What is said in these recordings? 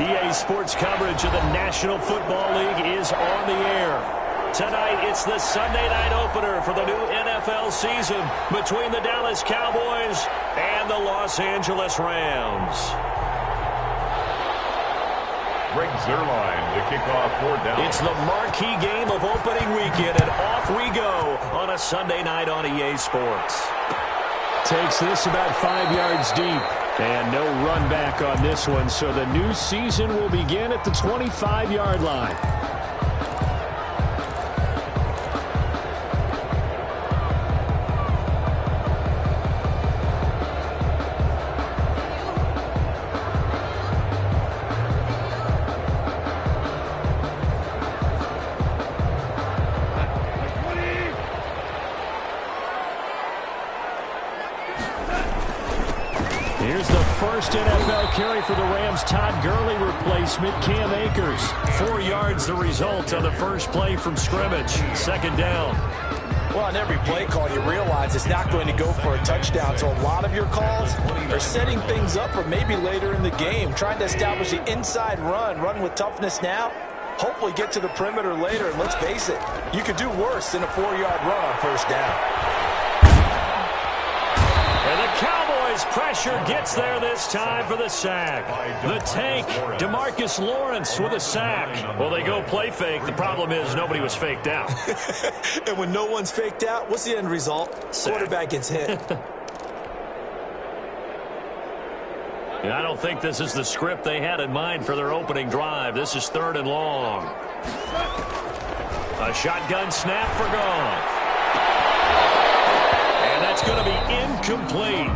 EA Sports coverage of the National Football League is on the air. Tonight, it's the Sunday night opener for the new NFL season between the Dallas Cowboys and the Los Angeles Rams. Greg Zuerlein to kick off for Dallas. It's the marquee game of opening weekend, and off we go on a Sunday night on EA Sports. Takes this about 5 yards deep. And no run back on this one, so the new season will begin at the 25-yard line. Here's the first NFL carry for the Rams' Todd Gurley replacement, Cam Akers. 4 yards the result on the first play from scrimmage. Second down. Well, on every play call, you realize it's not going to go for a touchdown. So a lot of your calls are setting things up for maybe later in the game, trying to establish the inside run with toughness now, hopefully get to the perimeter later. And let's face it, you could do worse than a 4-yard run on first down. And the Cowboys pressure gets there this time for the sack. The tank, DeMarcus Lawrence with a sack. Well, they go play fake. The problem is nobody was faked out. And when no one's faked out, what's the end result? Sack. Quarterback gets hit. And I don't think this is the script they had in mind for their opening drive. This is 3rd and long. A shotgun snap for Goff. That's going to be incomplete.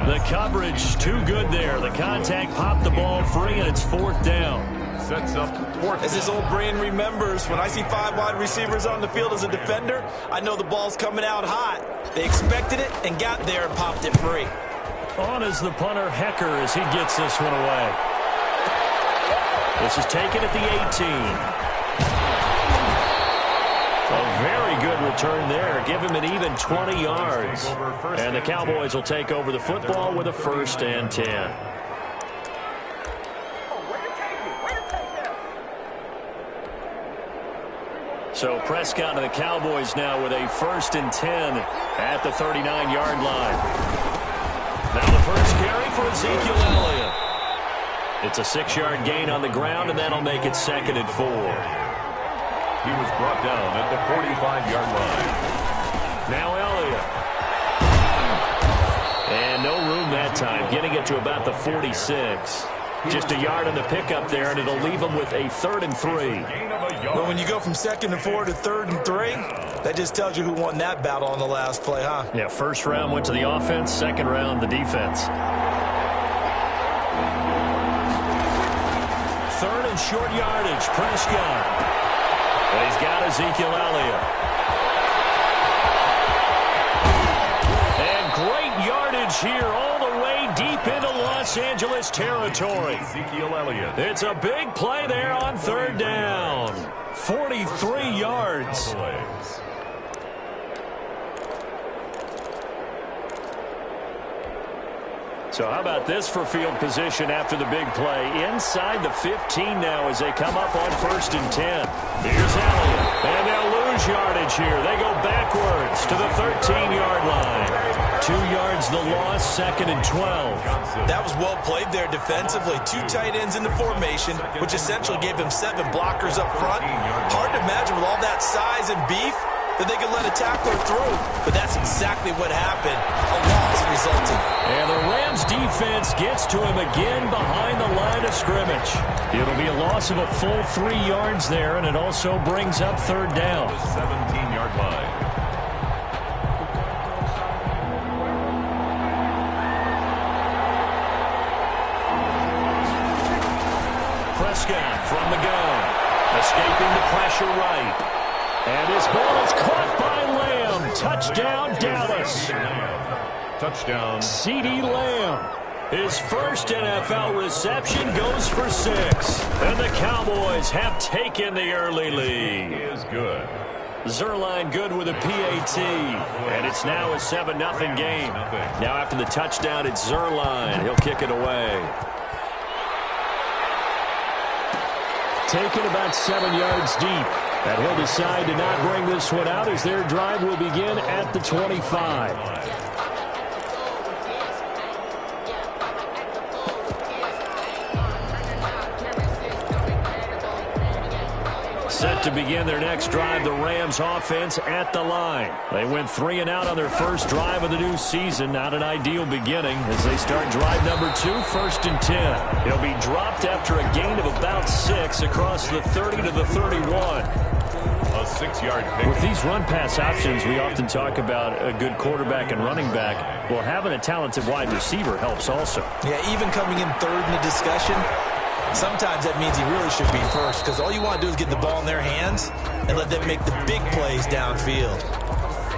The coverage too good there. The contact popped the ball free, and it's 4th down. Sets up 4th. As his old brain remembers, when I see 5 wide receivers on the field as a defender, I know the ball's coming out hot. They expected it and got there and popped it free. On is the punter, Hecker, as he gets this one away. This is taken at the 18. A very good return there. Give him an even 20 yards. And the Cowboys will take over the football with a 1st and 10. So Prescott and the Cowboys now with a 1st and 10 at the 39-yard line. Now the first carry for Ezekiel Elliott. It's a 6-yard gain on the ground, and that'll make it 2nd and 4. He was brought down at the 45-yard line. Now Elliott. And no room that time, getting it to about the 46. Just a yard on the pickup there, and it'll leave him with a 3rd and 3. Well, when you go from 2nd and 4 to 3rd and 3, that just tells you who won that battle on the last play, huh? Yeah, first round went to the offense, second round the defense. 3rd and short yardage, Prescott. But he's got Ezekiel Elliott. And great yardage here all the way deep into Los Angeles territory. Ezekiel Elliott. It's a big play there on 3rd down. 43 yards. So how about this for field position after the big play? Inside the 15 now as they come up on 1st and 10. Here's Elliott. And they'll lose yardage here. They go backwards to the 13-yard line. 2 yards the loss, 2nd and 12. That was well played there defensively. 2 tight ends in the formation, which essentially gave them 7 blockers up front. Hard to imagine with all that size and beef that they could let a tackler through. But that's exactly what happened. A loss resulted. And the Rams defense gets to him again behind the line of scrimmage. It'll be a loss of a full 3 yards there, and it also brings up 3rd down. 17-yard line. Prescott from the gun. Escaping the pressure right. And his ball is caught by Lamb. Touchdown, Dallas. Touchdown. CeeDee Lamb. His first NFL reception goes for 6. And the Cowboys have taken the early lead. He is good. Zuerlein good with a PAT. And it's now a 7-0 game. Now after the touchdown, it's Zuerlein. He'll kick it away. taken about 7 yards deep. And he'll decide to not bring this one out as their drive will begin at the 25. Set to begin their next drive, the Rams offense at the line. They went 3 and out on their first drive of the new season. Not an ideal beginning as they start drive number 2, 1st and 10. He'll be dropped after a gain of about 6 across the 30 to the 31. A 6-yard pick. With these run-pass options, we often talk about a good quarterback and running back. Well, having a talented wide receiver helps also. Yeah, even coming in third in the discussion, sometimes that means he really should be first because all you want to do is get the ball in their hands and let them make the big plays downfield.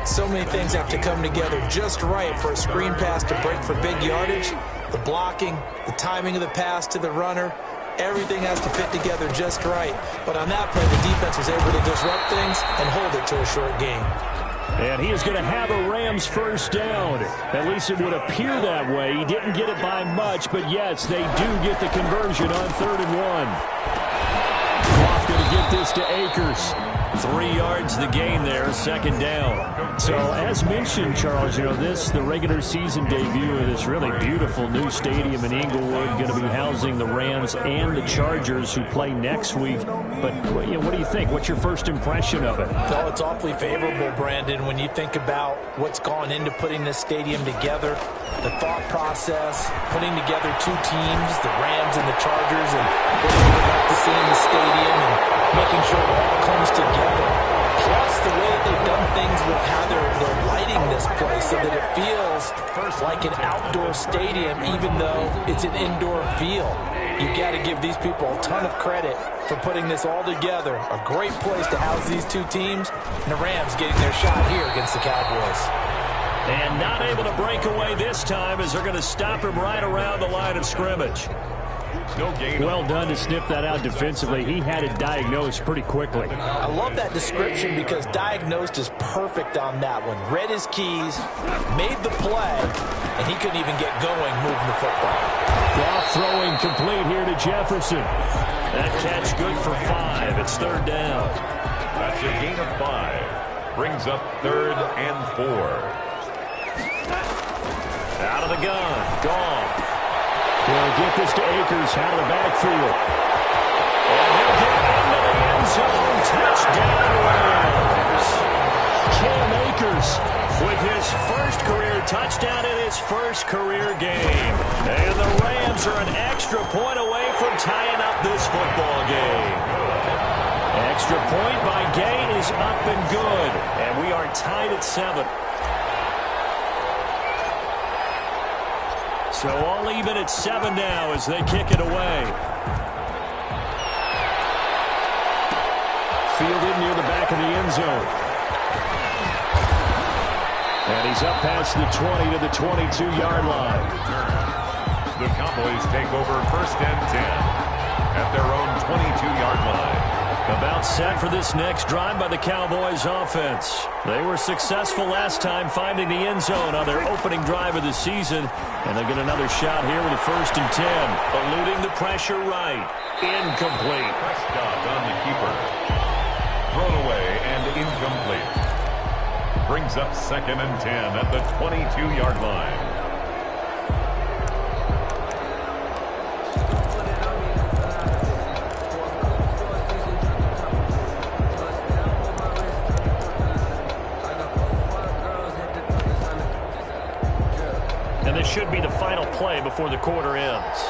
So many things have to come together just right for a screen pass to break for big yardage. The blocking, the timing of the pass to the runner, everything has to fit together just right. But on that play, the defense was able to disrupt things and hold it to a short game. And he is going to have a Rams first down. At least it would appear that way. He didn't get it by much, but yes, they do get the conversion on 3rd and 1. Goff going to get this to Akers. 3 yards the gain there, 2nd down. So as mentioned, Charles, you know, the regular season debut of this really beautiful new stadium in Inglewood, going to be housing the Rams and the Chargers who play next week. But you know, what do you think? What's your first impression of it? Well, it's awfully favorable, Brandon, when you think about what's gone into putting this stadium together, the thought process, putting together 2 teams, the Rams and the Chargers, and what you would like to see in the stadium, and making sure it all comes together. Plus, the way that they've done things with how they're lighting this place so that it feels like an outdoor stadium, even though it's an indoor feel. You got to give these people a ton of credit for putting this all together. A great place to house these 2 teams, and the Rams getting their shot here against the Cowboys. And not able to break away this time as they're going to stop him right around the line of scrimmage. No gain. Well done to sniff that out defensively. He had it diagnosed pretty quickly. I love that description because diagnosed is perfect on that one. Read his keys, made the play, and he couldn't even get going moving the football. Goff throwing complete here to Jefferson. That catch good for 5. It's 3rd down. That's a gain of 5. Brings up 3rd and 4. Out of the gun. Goff. He'll get this to Akers out of the backfield. And he'll get into the end zone. Touchdown, Rams. Cam Akers with his first career touchdown in his first career game. And the Rams are an extra point away from tying up this football game. Extra point by Gay is up and good. And we are tied at 7. So all even at 7 now as they kick it away. Fielded near the back of the end zone. And he's up past the 20 to the 22-yard line. The Cowboys take over 1st and 10 at their own 22-yard line. About set for this next drive by the Cowboys offense. They were successful last time finding the end zone on their opening drive of the season. And they'll get another shot here with a 1st and 10. Eluding the pressure right. Incomplete. Prescott on the keeper. Thrown away and incomplete. Brings up 2nd and 10 at the 22-yard line. And this should be the final play before the quarter ends.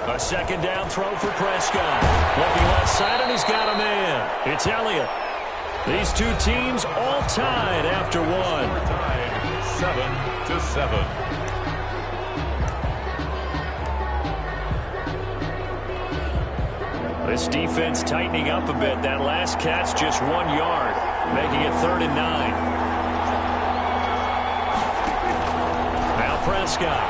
A 2nd down throw for Prescott. Looking left side, and he's got a man. It's Elliott. These 2 teams all tied after 1. Tied 7-7. This defense tightening up a bit. That last catch just 1 yard, making it 3rd and 9. Now Prescott.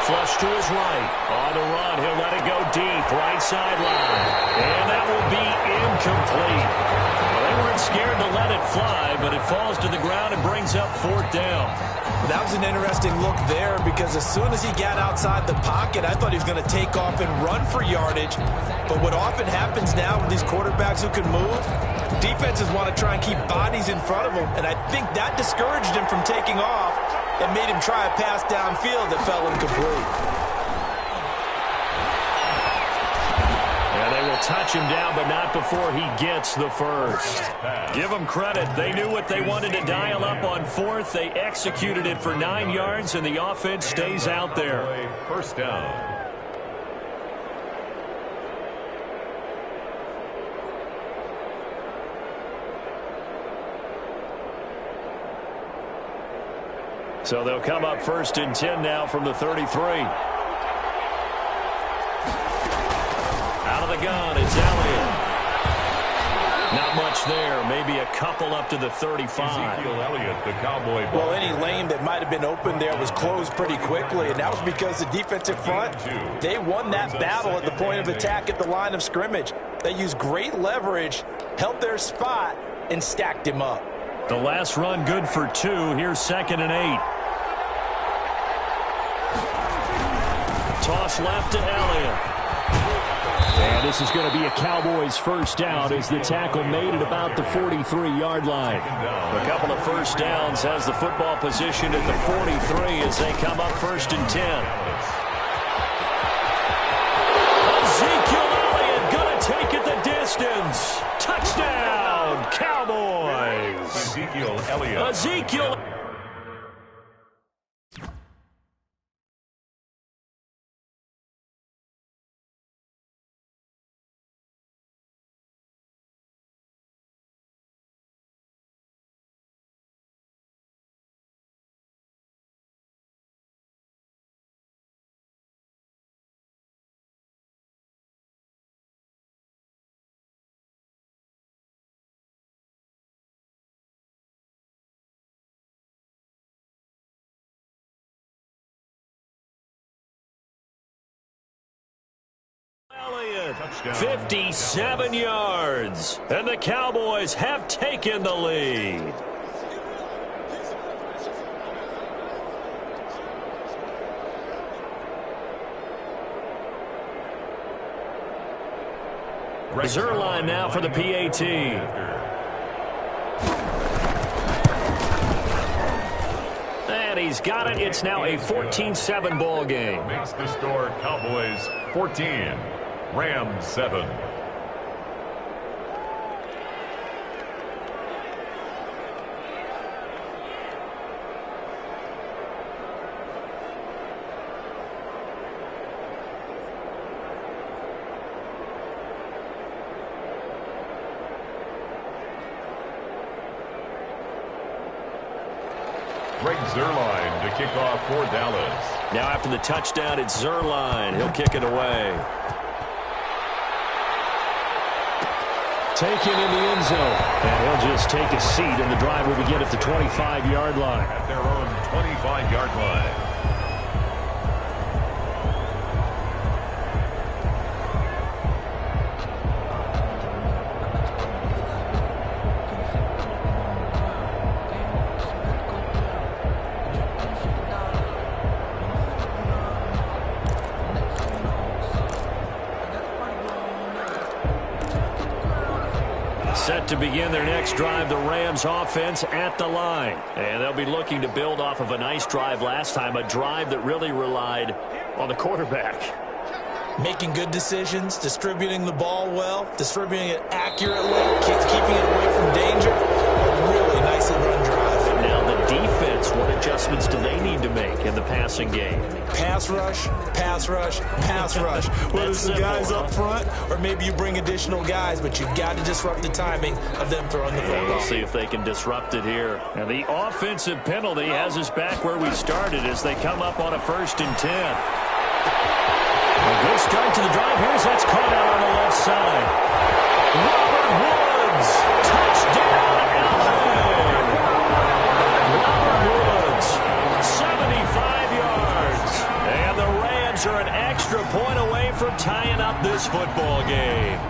Flush to his right. On the run, he'll let it go deep. Right sideline. And that will be incomplete. Well, they weren't scared to let it fly, but it falls to the ground and brings up 4th down. That was an interesting look there because as soon as he got outside the pocket, I thought he was going to take off and run for yardage. But what often happens now with these quarterbacks who can move, defenses want to try and keep bodies in front of them, and I think that discouraged him from taking off and made him try a pass downfield that fell incomplete. Yeah, they will touch him down, but not before he gets the first. Give them credit. They knew what they wanted to dial up on 4th. They executed it for 9 yards, and the offense stays out there. First down. So they'll come up 1st and 10 now from the 33. Out of the gun, it's Elliott. Not much there. Maybe a couple up to the 35. Ezekiel Elliott, the Cowboy ball. Well, any lane that might have been open there was closed pretty quickly, and that was because the defensive front, they won that battle at the point of attack at the line of scrimmage. They used great leverage, held their spot, and stacked him up. The last run good for 2. Here's 2nd and 8. Toss left to Elliott. And this is going to be a Cowboys first down as the tackle made at about the 43-yard line. A couple of first downs has the football position at the 43 as they come up 1st and 10. Ezekiel Elliott going to take it the distance. Touchdown, Cowboys. Ezekiel Elliott. Ezekiel. Elliott, 57 yards, and the Cowboys have taken the lead. Zerline now for the PAT. And he's got it. It's now a 14-7 ball game. Makes the score Cowboys 14, Rams 7. Greg Zerline to kick off for Dallas. Now after the touchdown, it's Zerline. He'll kick it away. Taken in the end zone. And he'll just take a seat, and the drive will begin at the 25-yard line. At their own 25-yard line. Set to begin their next drive, the Rams offense at the line. And they'll be looking to build off of a nice drive last time, a drive that really relied on the quarterback. Making good decisions, distributing the ball well, distributing it accurately, keeping it away from danger. A really nicely run drive. Now the defense, what adjustments do they need to make in the passing game? Pass rush, pass rush, pass rush. Whether it's the guys up front or maybe you bring additional guys, but you've got to disrupt the timing of them throwing the football. We'll see if they can disrupt it here. And the offensive penalty has us back where we started as they come up on a 1st and 10. A good start to the drive. Here's that's caught out on the left side. Robert Woods. Touchdown, Allen. Robert Woods, 75 yards. And the Rams are an extra point away from tying up this football game.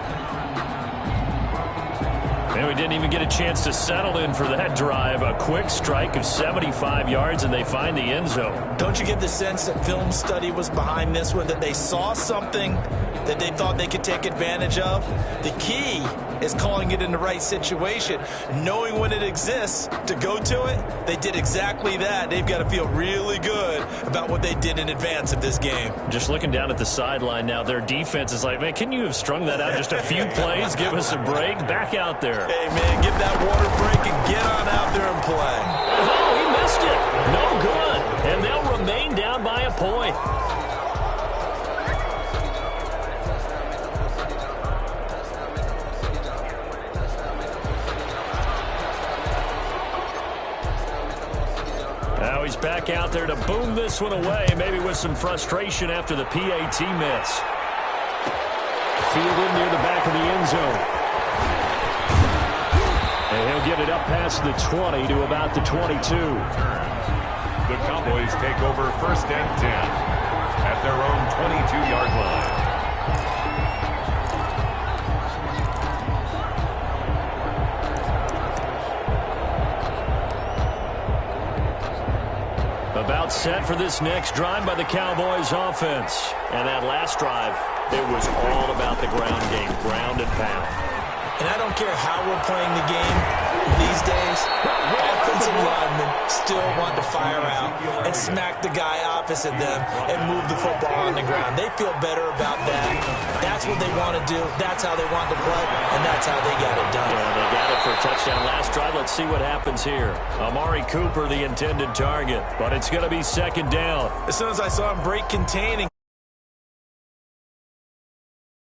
And we didn't even get a chance to settle in for that drive. A quick strike of 75 yards, and they find the end zone. Don't you get the sense that film study was behind this one, that they saw something that they thought they could take advantage of? The key is calling it in the right situation, knowing when it exists to go to it. They did exactly that. They've got to feel really good about what they did in advance of this game. Just looking down at the sideline now, their defense is like, man, can you have strung that out just a few plays? Give us a break. Back out there. Hey, man, give that water break and get on out there and play. Oh, he missed it. No good. And they'll remain down by a point. Now he's back out there to boom this one away, maybe with some frustration after the PAT miss. Fielded near the back of the end zone. And he'll get it up past the 20 to about the 22. The Cowboys take over 1st and 10 at their own 22-yard line. About set for this next drive by the Cowboys offense. And that last drive, it was all about the ground game, ground and pound. And I don't care how we're playing the game these days, offensive linemen still want to fire out and smack the guy opposite them and move the football on the ground. They feel better about that. That's what they want to do. That's how they want to play, and that's how they got it done. Yeah, they got it for a touchdown last drive. Let's see what happens here. Amari Cooper, the intended target, but it's going to be 2nd down. As soon as I saw him break containing,